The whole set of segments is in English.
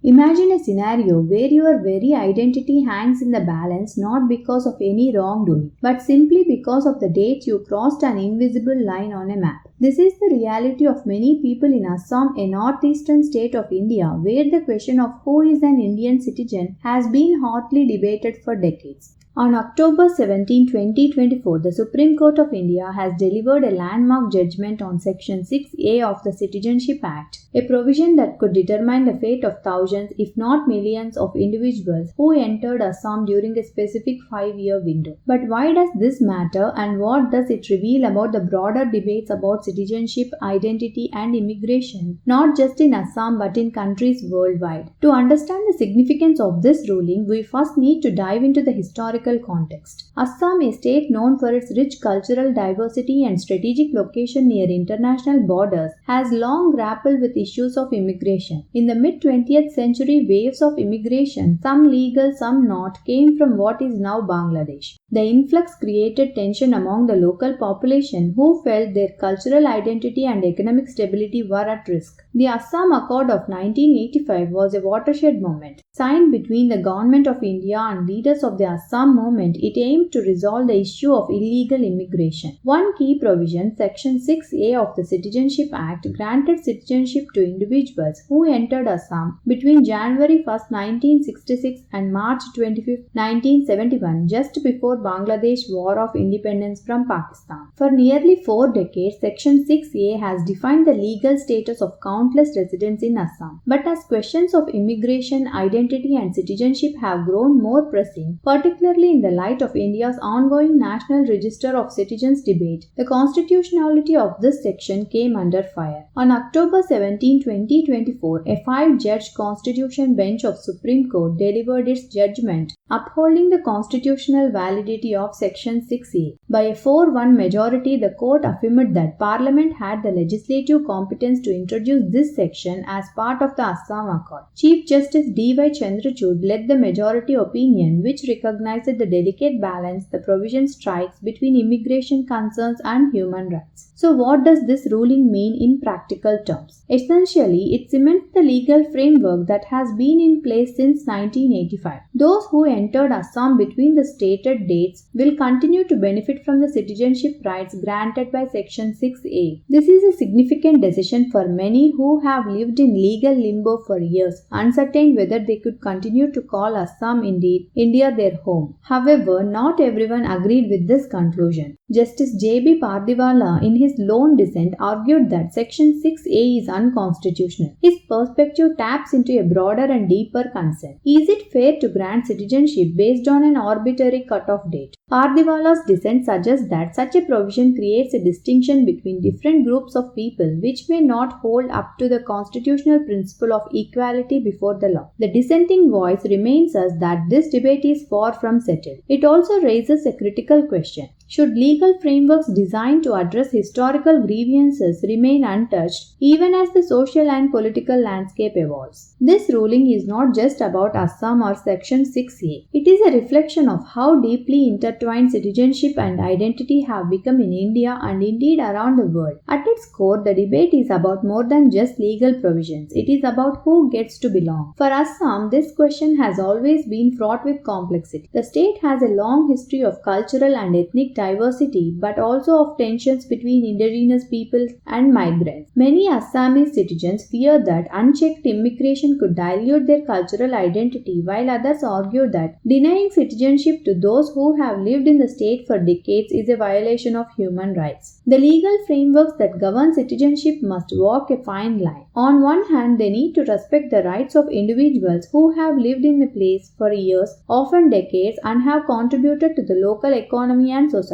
Imagine a scenario where your very identity hangs in the balance not because of any wrongdoing, but simply because of the date you crossed an invisible line on a map. This is the reality of many people in Assam, a northeastern state of India, where the question of who is an Indian citizen has been hotly debated for decades. On October 17, 2024, the Supreme Court of India has delivered a landmark judgment on Section 6A of the Citizenship Act, a provision that could determine the fate of thousands, if not millions, of individuals who entered Assam during a specific 5-year window. But why does this matter, and what does it reveal about the broader debates about citizenship, identity, and immigration, not just in Assam but in countries worldwide? To understand the significance of this ruling, we first need to dive into the historical context. Assam, a state known for its rich cultural diversity and strategic location near international borders, has long grappled with issues of immigration. In the mid-20th century, waves of immigration, some legal, some not, came from what is now Bangladesh. The influx created tension among the local population, who felt their cultural identity and economic stability were at risk. The Assam Accord of 1985 was a watershed moment. Signed between the Government of India and leaders of the Assam movement, it aimed to resolve the issue of illegal immigration. One key provision, Section 6A of the Citizenship Act, granted citizenship to individuals who entered Assam between January 1, 1966 and March 25, 1971, just before Bangladesh War of Independence from Pakistan. For nearly 4 decades, Section 6A has defined the legal status of countless residents in Assam. But as questions of immigration, identity, and citizenship have grown more pressing, particularly in the light of India's ongoing National Register of Citizens debate, the constitutionality of this section came under fire. On October 17, 2024, a 5-judge constitution bench of Supreme Court delivered its judgment upholding the constitutional validity of Section 6A. By a 4-1 majority, the court affirmed that Parliament had the legislative competence to introduce this section as part of the Assam Accord. Chief Justice D.Y. Chandrachud led the majority opinion, which recognized the delicate balance the provision strikes between immigration concerns and human rights. So what does this ruling mean in practical terms? Essentially, it cements the legal framework that has been in place since 1985. Those who entered Assam between the stated dates will continue to benefit from the citizenship rights granted by Section 6A. This is a significant decision for many who have lived in legal limbo for years, uncertain whether they could continue to call Assam India their home. However, not everyone agreed with this conclusion. Justice J.B. Pardiwala, in his lone dissent, argued that Section 6A is unconstitutional. His perspective taps into a broader and deeper concern. Is it fair to grant citizenship based on an arbitrary cut-off date? Pardiwala's dissent suggests that such a provision creates a distinction between different groups of people which may not hold up to the constitutional principle of equality before the law. The dissenting voice reminds us that this debate is far from settled. It also raises a critical question. Should legal frameworks designed to address historical grievances remain untouched even as the social and political landscape evolves? This ruling is not just about Assam or Section 6A. It is a reflection of how deeply intertwined citizenship and identity have become in India and indeed around the world. At its core, the debate is about more than just legal provisions. It is about who gets to belong. For Assam, this question has always been fraught with complexity. The state has a long history of cultural and ethnic diversity, but also of tensions between indigenous peoples and migrants. Many Assamese citizens fear that unchecked immigration could dilute their cultural identity, while others argue that denying citizenship to those who have lived in the state for decades is a violation of human rights. The legal frameworks that govern citizenship must walk a fine line. On one hand, they need to respect the rights of individuals who have lived in the place for years, often decades, and have contributed to the local economy and society.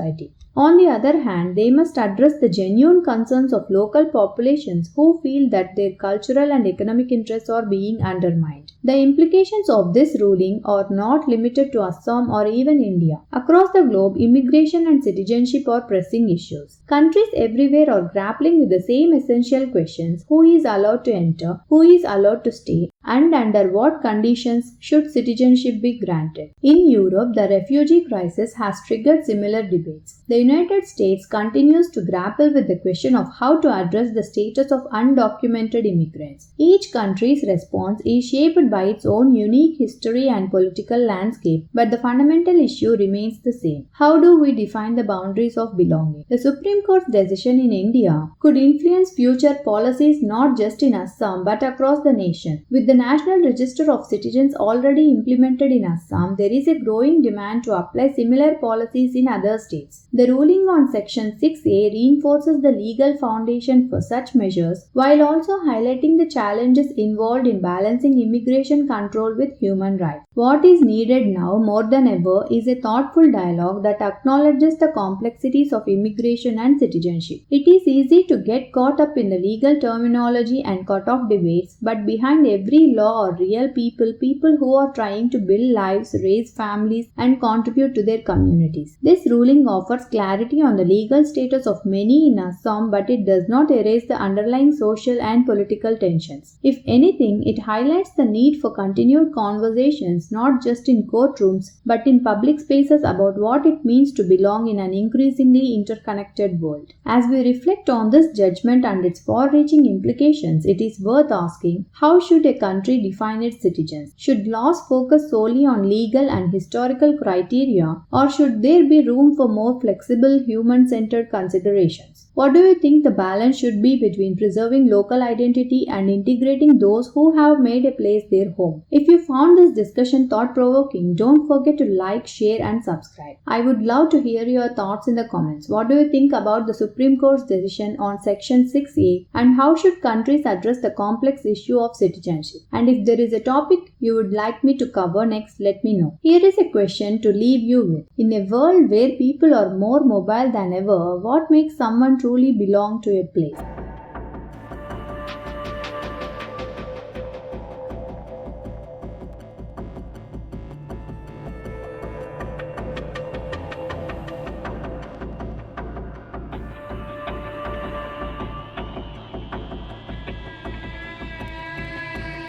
On the other hand, they must address the genuine concerns of local populations who feel that their cultural and economic interests are being undermined. The implications of this ruling are not limited to Assam or even India. Across the globe, immigration and citizenship are pressing issues. Countries everywhere are grappling with the same essential questions: who is allowed to enter, who is allowed to stay, and under what conditions should citizenship be granted. In Europe, the refugee crisis has triggered similar debates. The United States continues to grapple with the question of how to address the status of undocumented immigrants. Each country's response is shaped by its own unique history and political landscape, but the fundamental issue remains the same. How do we define the boundaries of belonging? The Supreme Court's decision in India could influence future policies not just in Assam but across the nation. With the National Register of Citizens already implemented in Assam, there is a growing demand to apply similar policies in other states. The ruling on Section 6A reinforces the legal foundation for such measures while also highlighting the challenges involved in balancing immigration control with human rights. What is needed now more than ever is a thoughtful dialogue that acknowledges the complexities of immigration and citizenship. It is easy to get caught up in the legal terminology and cut-off debates, but behind every law are real people who are trying to build lives, raise families, and contribute to their communities. This ruling offers clarity on the legal status of many in Assam, but it does not erase the underlying social and political tensions. If anything, it highlights the need for continued conversations not just in courtrooms but in public spaces about what it means to belong in an increasingly interconnected world. As we reflect on this judgment and its far-reaching implications, it is worth asking, how should a country define its citizens? Should laws focus solely on legal and historical criteria, or should there be room for more flexible, human-centered considerations? What do you think the balance should be between preserving local identity and integrating those who have made a place their home? If you found this discussion thought-provoking, don't forget to like, share, and subscribe. I would love to hear your thoughts in the comments. What do you think about the Supreme Court's decision on Section 6A, and how should countries address the complex issue of citizenship? And if there is a topic you would like me to cover next, let me know. Here is a question to leave you with. In a world where people are more mobile than ever, what makes someone truly belong to a place?